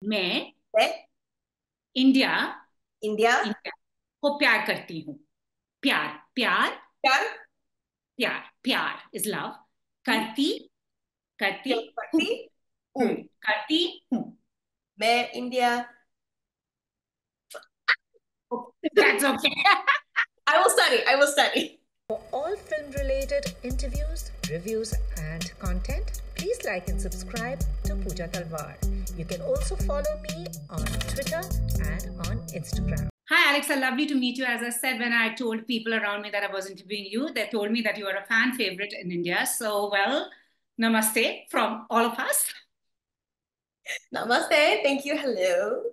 मैं मैं India India India को प्यार करती हूँ। प्यार प्यार प्यार प्यार प्यार इज लव। हूँ करती करती प्यार हूँ। करती हूँ करती हूँ। मैं India That's okay. I will study. I will study. For all film related interviews, reviews, and content, please like and subscribe to Pooja Talwar. You can also follow me on Twitter and on Instagram. Hi, Alexa. Lovely to meet you. As I said, when I told people around me that I was interviewing you, they told me that you are a fan favorite in India. So, well, namaste from all of us. Namaste. Thank you. Hello.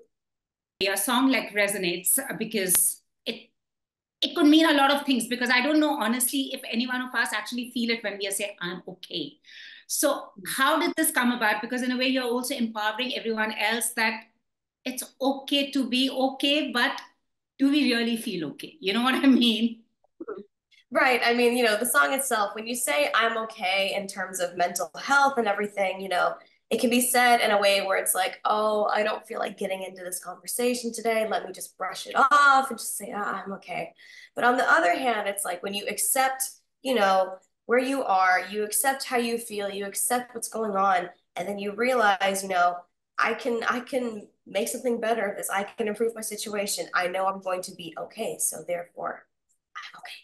Your song like resonates because it could mean a lot of things because I don't know honestly if any one of us actually feel it when we say I'm okay. So how did this come about? Because in a way you're also empowering everyone else that it's okay to be okay, but do we really feel okay? You know what I mean? Right. I mean, the song itself, when you say I'm okay in terms of mental health and everything, it can be said in a way where it's like, oh, I don't feel like getting into this conversation today. Let me just brush it off and just say, I'm okay. But on the other hand, it's like when you accept, where you are, you accept how you feel, you accept what's going on, and then you realize, I can make something better of this. I can improve my situation. I know I'm going to be okay. So therefore, I'm okay.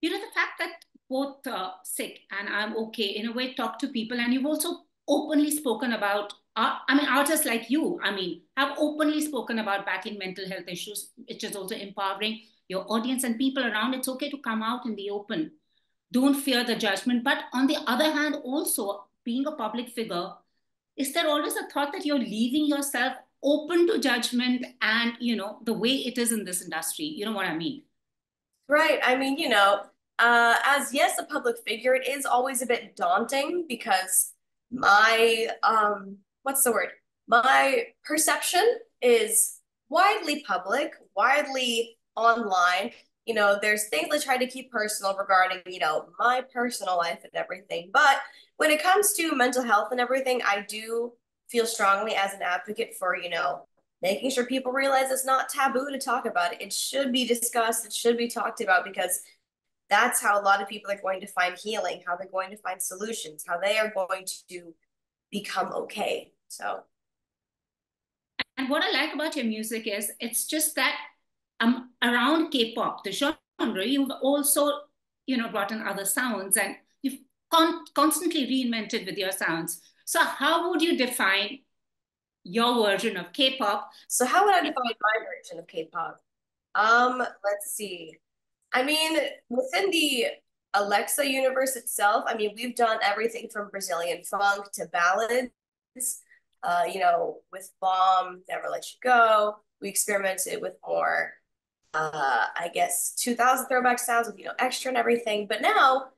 You know, the fact that both sick and I'm okay in a way talk to people, and you've also openly spoken about, I mean, artists like you, I mean, have openly spoken about battling mental health issues, which is also empowering your audience and people around. It's okay to come out in the open. Don't fear the judgment. But on the other hand, also being a public figure, is there always a thought that you're leaving yourself open to judgment and, the way it is in this industry? You know what I mean? Right. I mean, as yes, a public figure, it is always a bit daunting because what's the word? My perception is widely public, widely online. There's things I try to keep personal regarding, my personal life and everything. But when it comes to mental health and everything, I do feel strongly as an advocate for, making sure people realize it's not taboo to talk about it. It should be discussed, it should be talked about because that's how a lot of people are going to find healing, how they're going to find solutions, how they are going to become okay. So, And what I like about your music is it's just that around K-pop, the genre, you've also, brought in other sounds and you've constantly reinvented with your sounds. So how would you define your version of K-pop? so how would I define my version of K-pop? Let's see. I mean, within the AleXa universe itself, I mean, we've done everything from Brazilian funk to ballads. With Bomb, Never Let You Go. We experimented with more, I guess, 2000 throwback sounds with, extra and everything. But now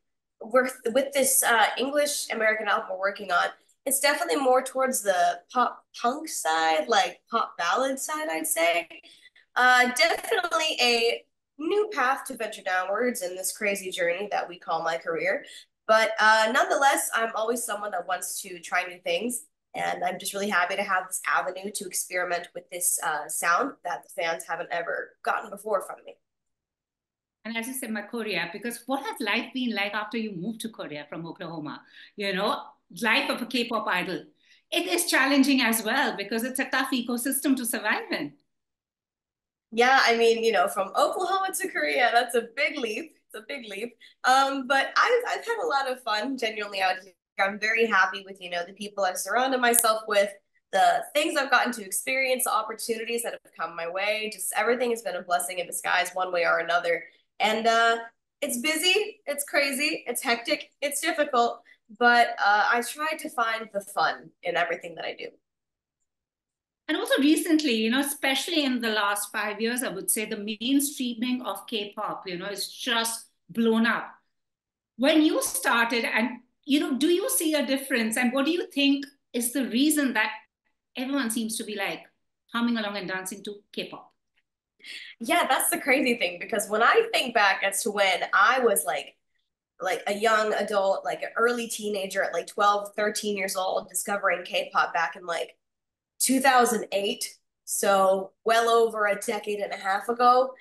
we're with this English American album we're working on. It's definitely more towards the pop punk side, like pop ballad side, I'd say. Definitely a new path to venture downwards in this crazy journey that we call my career. But nonetheless, I'm always someone that wants to try new things. And I'm just really happy to have this avenue to experiment with this sound that the fans haven't ever gotten before from me. And as you said, my Korea, because what has life been like after you moved to Korea from Oklahoma? You know, life of a K-pop idol. It is challenging as well because it's a tough ecosystem to survive in. Yeah, I mean, from Oklahoma to Korea, that's a big leap. It's a big leap. But I've had a lot of fun genuinely out here. I'm very happy with, the people I've surrounded myself with, the things I've gotten to experience, the opportunities that have come my way. Just everything has been a blessing in disguise one way or another. And it's busy, it's crazy, it's hectic, it's difficult, but I try to find the fun in everything that I do. And also recently, especially in the last 5 years, I would say the mainstreaming of K-pop, is just blown up. When you started, and do you see a difference? And what do you think is the reason that everyone seems to be like humming along and dancing to K-pop? Yeah, that's the crazy thing because when I think back as to when I was like a young adult, like an early teenager at like 12, 13 years old, discovering K-pop back in like 2008, so well over a decade and a half ago.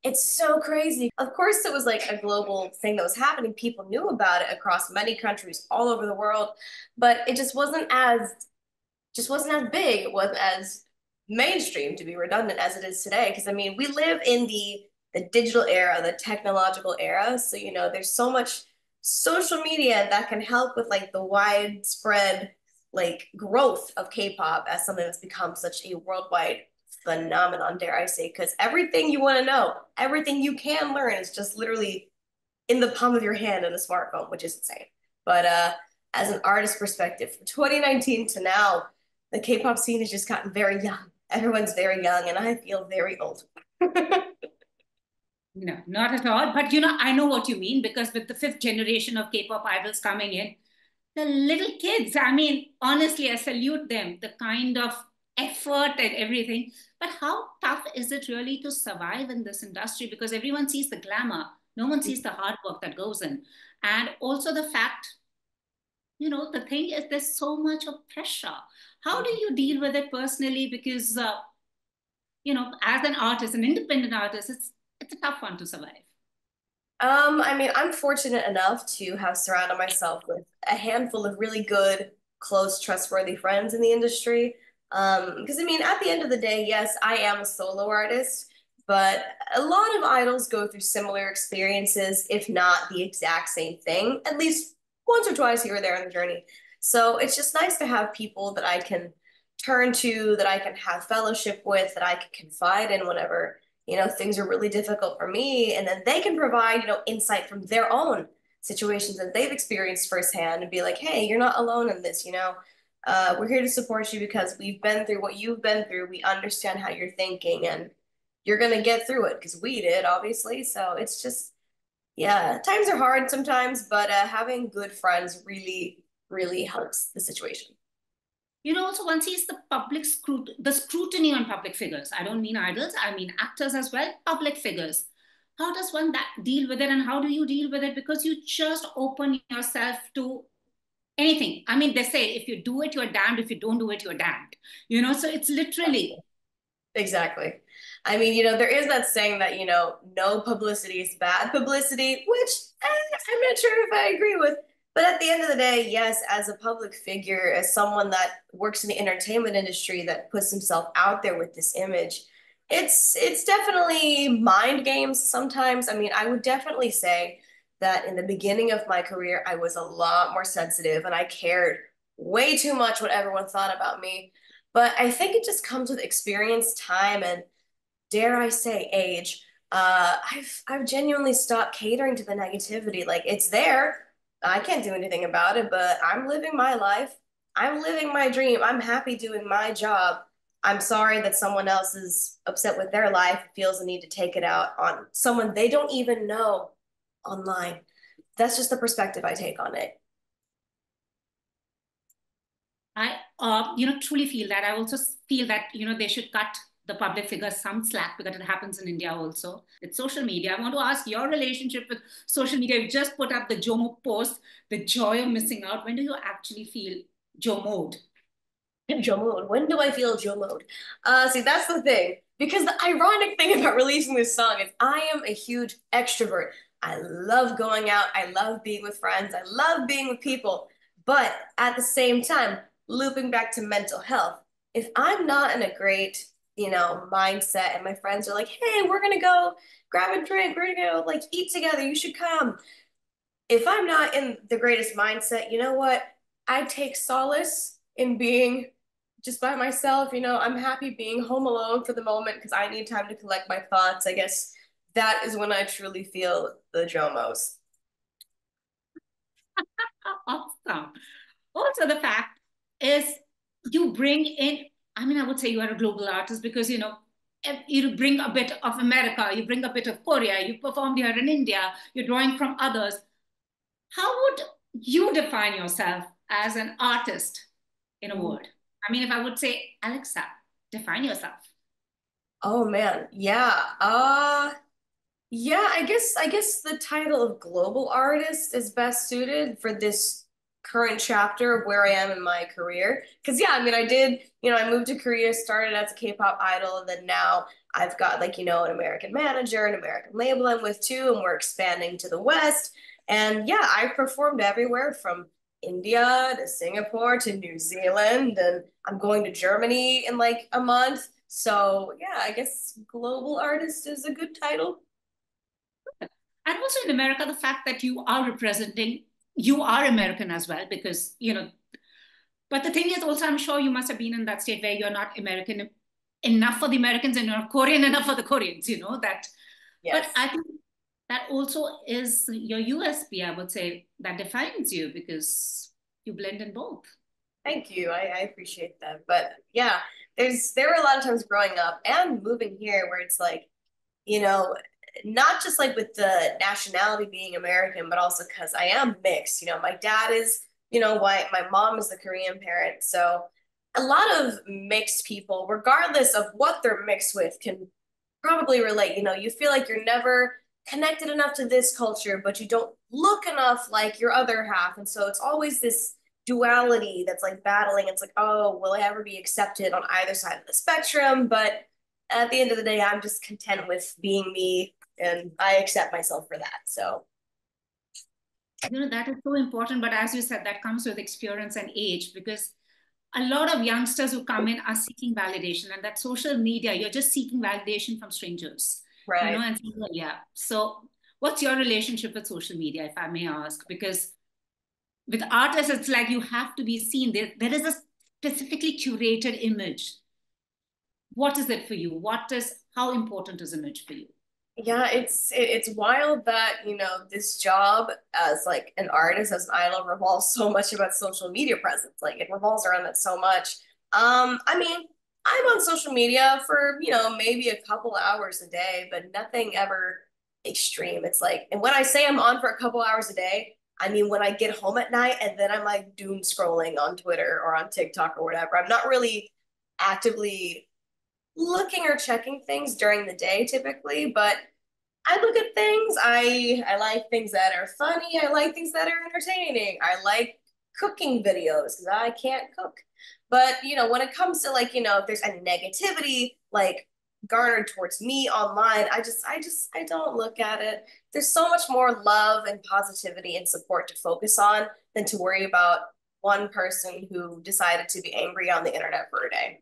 It's so crazy. Of course, it was like a global thing that was happening. People knew about it across many countries all over the world, but it just wasn't as big. It wasn't as mainstream, to be redundant, as it is today. Because I mean, we live in the digital era, the technological era. So, there's so much social media that can help with like the widespread like growth of K-pop as something that's become such a worldwide phenomenon, dare I say, because everything you want to know, everything you can learn is just literally in the palm of your hand in a smartphone, which is insane. But as an artist perspective, from 2019 to now, the K-pop scene has just gotten very young. Everyone's very young, and I feel very old. No, not at all. But I know what you mean because with the fifth generation of K-pop idols coming in, the little kids, I mean, honestly, I salute them, the kind of effort and everything. But how tough is it really to survive in this industry? Because everyone sees the glamour, no one sees the hard work that goes in. And also the fact, the thing is there's so much of pressure. How do you deal with it personally? Because, as an artist, an independent artist, it's a tough one to survive. I mean, I'm fortunate enough to have surrounded myself with a handful of really good, close, trustworthy friends in the industry. Because I mean, at the end of the day, yes, I am a solo artist, but a lot of idols go through similar experiences, if not the exact same thing, at least once or twice here or there on the journey. So it's just nice to have people that I can turn to, that I can have fellowship with, that I can confide in whenever things are really difficult for me. And then they can provide, insight from their own situations that they've experienced firsthand and be like, hey, you're not alone in this. We're here to support you because we've been through what you've been through. We understand how you're thinking and you're going to get through it because we did, obviously. So it's just, yeah, times are hard sometimes, but having good friends really, really helps the situation. Also one sees the scrutiny on public figures. I don't mean idols, I mean actors as well, public figures. How does one that deal with it and how do you deal with it? Because you just open yourself to anything. I mean, they say if you do it, you're damned. If you don't do it, you're damned. So it's literally. Exactly. I mean, there is that saying that, no publicity is bad publicity, which I'm not sure if I agree with. But at the end of the day, yes, as a public figure, as someone that works in the entertainment industry that puts himself out there with this image, it's definitely mind games sometimes. I mean, I would definitely say that in the beginning of my career, I was a lot more sensitive and I cared way too much what everyone thought about me. But I think it just comes with experience, time, and dare I say, age. I've genuinely stopped catering to the negativity. Like it's there. I can't do anything about it, but I'm living my life. I'm living my dream. I'm happy doing my job. I'm sorry that someone else is upset with their life, feels the need to take it out on someone they don't even know online. That's just the perspective I take on it. I, truly feel that. I also feel that, they should cut the public figures some slack because it happens in India also. It's social media. I want to ask your relationship with social media. You just put up the JOMO post, the joy of missing out. When do you actually feel JOMO'd? Joe mode. When do I feel Joe mode? See, that's the thing. Because the ironic thing about releasing this song is I am a huge extrovert. I love going out. I love being with friends. I love being with people. But at the same time, looping back to mental health, if I'm not in a great, mindset and my friends are like, hey, we're gonna go grab a drink, we're gonna go like eat together, you should come. If I'm not in the greatest mindset, you know what? I take solace in being just by myself. I'm happy being home alone for the moment because I need time to collect my thoughts. I guess that is when I truly feel the Jomos. Awesome. Also, the fact is you bring in, I mean, I would say you are a global artist because, you bring a bit of America, you bring a bit of Korea, you performed here in India, you're drawing from others. How would you define yourself as an artist in a word? I mean, if I would say, AleXa, define yourself. Oh man, yeah. Yeah, I guess the title of global artist is best suited for this current chapter of where I am in my career. Because yeah, I mean, I did, I moved to Korea, started as a K-pop idol, and then now I've got like, an American manager, an American label I'm with too, and we're expanding to the West. And yeah, I've performed everywhere from India to Singapore to New Zealand, and I'm going to Germany in like a month. So yeah, I guess global artist is a good title. And also in America, the fact that you are American as well, because, but the thing is also, I'm sure you must have been in that state where you're not American enough for the Americans and you're not Korean enough for the Koreans, that. But Yes. I think that also is your USP, I would say, that defines you because you blend in both. Thank you. I appreciate that. But yeah, there were a lot of times growing up and moving here where it's like, you know, not just like with the nationality being American, but also because I am mixed. My dad is, white, my mom is the Korean parent. So a lot of mixed people, regardless of what they're mixed with, can probably relate. You feel like you're never connected enough to this culture, but you don't look enough like your other half. And so it's always this duality that's like battling. It's like, oh, will I ever be accepted on either side of the spectrum? But at the end of the day, I'm just content with being me and I accept myself for that. So, That is so important. But as you said, that comes with experience and age because a lot of youngsters who come in are seeking validation, and that social media, you're just seeking validation from strangers, right. and saying, well, yeah. So, what's your relationship with social media, if I may ask? Because with artists, it's like you have to be seen. There is a specifically curated image. What is it for you? How important is image for you? Yeah, it's wild that, this job as like an artist, as an idol revolves so much about social media presence. Like it revolves around that so much. I mean, I'm on social media for, maybe a couple hours a day, but nothing ever extreme. It's like, and when I say I'm on for a couple hours a day, I mean when I get home at night and then I'm like doom scrolling on Twitter or on TikTok or whatever. I'm not really actively looking or checking things during the day typically, but I look at things. I like things that are funny. I like things that are entertaining. I like cooking videos because I can't cook. But when it comes to like, if there's a negativity like garnered towards me online, I don't look at it. There's so much more love and positivity and support to focus on than to worry about one person who decided to be angry on the internet for a day.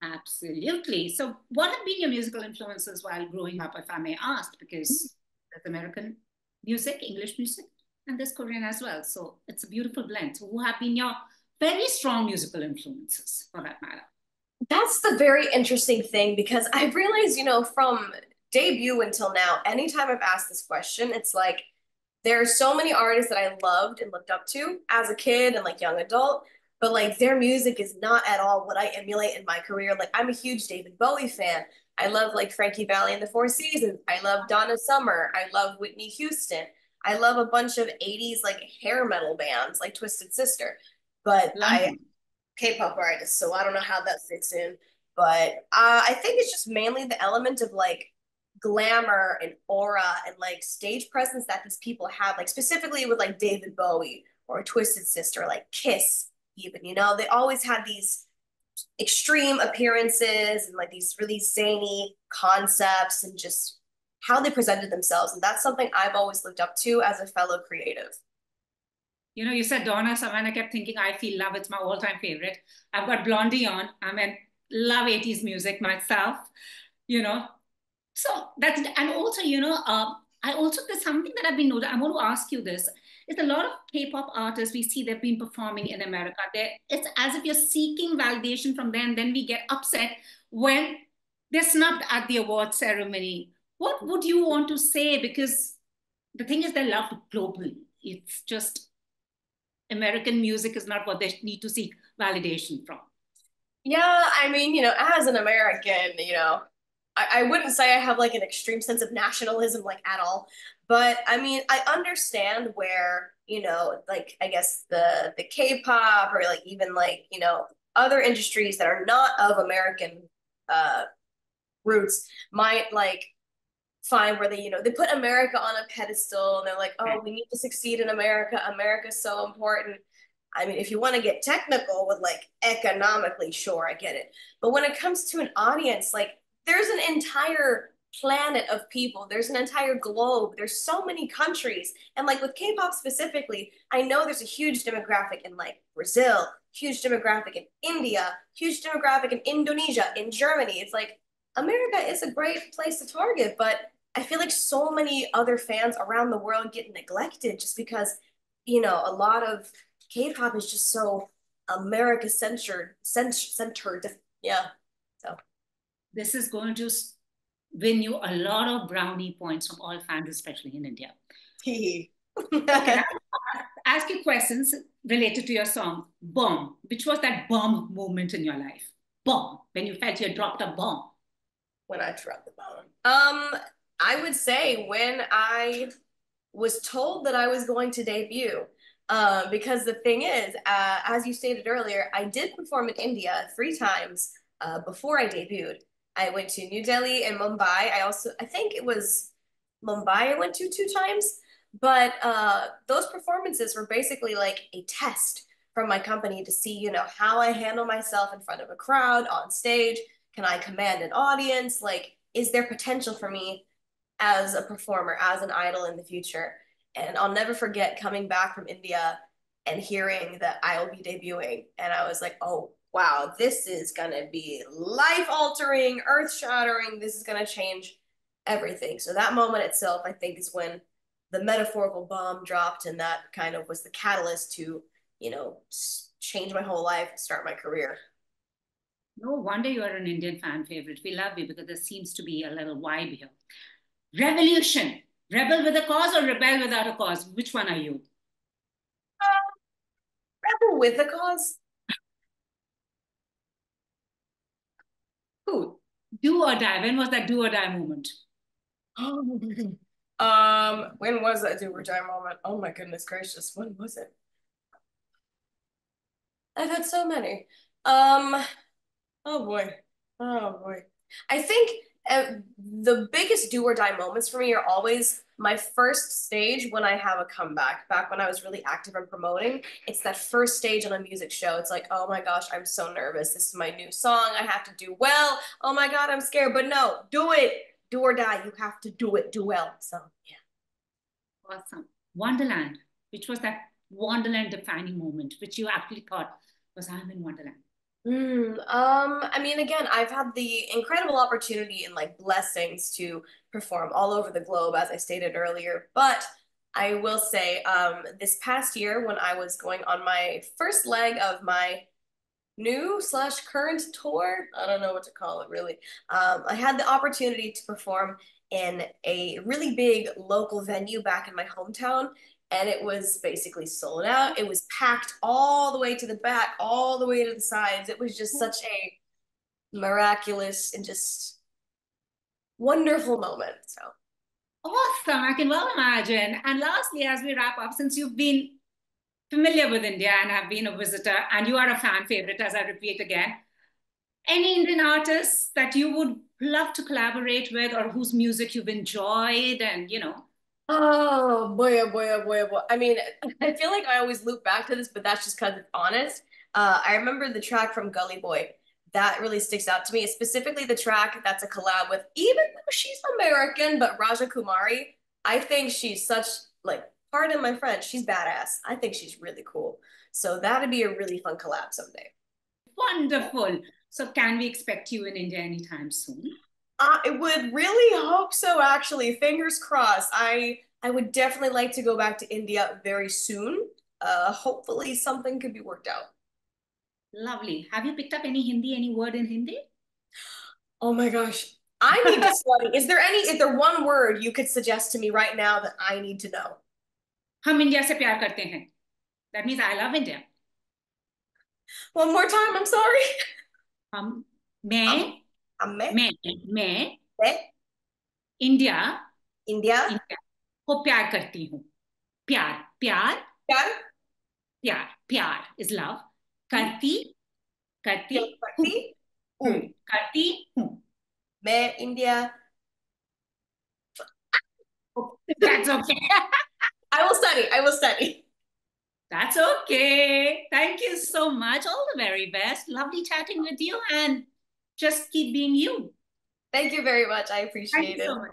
Absolutely. So, what have been your musical influences while growing up, if I may ask? Because there's American music, English music, and there's Korean as well. So, it's a beautiful blend. So, who have been your very strong musical influences for that matter? That's the very interesting thing because I realized, from debut until now, anytime I've asked this question, it's like there are so many artists that I loved and looked up to as a kid and like young adult, but like their music is not at all what I emulate in my career. Like I'm a huge David Bowie fan. I love like Frankie Valli and the Four Seasons. I love Donna Summer. I love Whitney Houston. I love a bunch of 80s like hair metal bands like Twisted Sister. But I London. K-pop artist, so I don't know how that fits in. But I think it's just mainly the element of like glamour and aura and like stage presence that these people have, like specifically with like David Bowie or Twisted Sister, like Kiss, even, they always had these extreme appearances and like these really zany concepts and just how they presented themselves. And that's something I've always looked up to as a fellow creative. You said Donna Summer, and I kept thinking, I Feel Love. It's my all-time favorite. I've got Blondie on. I mean, love 80s music myself, you know. So that's, and also, I also, there's something that I've been noticing. I want to ask you this. It's a lot of K-pop artists we see they've been performing in America. It's as if you're seeking validation from them. Then we get upset when they're snubbed at the award ceremony. What would you want to say? Because the thing is, they're loved globally. It's just American music is not what they need to seek validation from. Yeah, I mean, as an American, I wouldn't say I have like an extreme sense of nationalism like at all. But I mean, I understand where, like I guess the K-pop or like even like, other industries that are not of American uh roots might like find where they put America on a pedestal and they're like, oh, we need to succeed in America. America's so important. I mean, if you want to get technical with like economically, sure, I get it. But when it comes to an audience, like there's an entire planet of people, there's an entire globe, there's so many countries. And like with K-pop specifically, I know there's a huge demographic in like Brazil, huge demographic in India, huge demographic in Indonesia, in Germany. It's like America is a great place to target, but I feel like so many other fans around the world get neglected just because, a lot of K-pop is just so America centered. Yeah. So This is going to win you a lot of brownie points from all fans, especially in India. Okay, now ask you questions related to your song, Bomb. Which was that bomb moment in your life? Bomb, when you felt you had dropped a bomb. When I dropped the bomb. I would say when I was told that I was going to debut. Because the thing is, as you stated earlier, I did perform in India 3 times before I debuted. I went to New Delhi and Mumbai. I think it was Mumbai I went to 2 times. But those performances were basically like a test from my company to see, how I handle myself in front of a crowd on stage. Can I command an audience? Like, is there potential for me as a performer, as an idol in the future? And I'll never forget coming back from India and hearing that I will be debuting. And I was like, oh, wow, this is going to be life altering, earth shattering. This is going to change everything. So that moment itself, I think, is when the metaphorical bomb dropped. And that kind of was the catalyst to, change my whole life, start my career. No wonder you are an Indian fan favorite. We love you because there seems to be a little vibe here. Revolution. Rebel with a cause or rebel without a cause? Which one are you? Rebel with a cause. Cool. Do or die. When was that do or die moment? When was that do or die moment? Oh my goodness gracious, when was it? I've had so many. Oh boy. Oh boy. I think the biggest do or die moments for me are always my first stage when I have a comeback. Back when I was really active in promoting, it's that first stage on a music show. It's like, oh my gosh, I'm so nervous. This is my new song. I have to do well. Oh my God, I'm scared. But no, do it. Do or die. You have to do it. Do well. So yeah. Awesome. Wonderland. Which was that Wonderland defining moment, which you actually thought was I'm in Wonderland? I mean, again, I've had the incredible opportunity and like blessings to perform all over the globe, as I stated earlier. But I will say, this past year when I was going on my first leg of my new slash current tour, I don't know what to call it really. I had the opportunity to perform in a really big local venue back in my hometown, and it was basically sold out. It was packed all the way to the back, all the way to the sides. It was just such a miraculous and just wonderful moment. So Awesome. I can well imagine. And lastly, as we wrap up, since you've been familiar with India and have been a visitor, and you are a fan favorite, as I repeat again, any Indian artists that you would love to collaborate with or whose music you've enjoyed and. oh boy, oh boy, oh boy, oh boy. I mean, I feel like I always loop back to this, but that's just because it's honest. I remember the track from Gully Boy. That really sticks out to me, specifically the track that's a collab with, even though she's American, but Rajakumari. I think she's such, like, pardon my French, she's badass. I think she's really cool. So that'd be a really fun collab someday. Wonderful. So can we expect you in India anytime soon? I would really hope so, actually. Fingers crossed. I would definitely like to go back to India very soon. Hopefully something could be worked out. Lovely. Have you picked up any Hindi, any word in Hindi? Oh my gosh. I need to study. Is there one word you could suggest to me right now that I need to know? हम India से प्यार करते हैं. That means I love India. One more time, I'm sorry. हम मैं मैं मैं मैं इंडिया इंडिया इंडिया को प्यार करती हूँ. प्यार प्यार प्यार प्यार प्यार is love. करती करती हूँ. करती हूँ करती हूँ. मैं India Oh, that's okay. I will study. That's okay. Thank you so much. All the very best. Lovely chatting with you, and just keep being you. Thank you very much. I Thank appreciate you so it. much.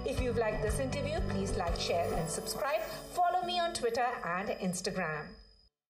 If you've liked this interview, please like, share, and subscribe. Follow me on Twitter and Instagram.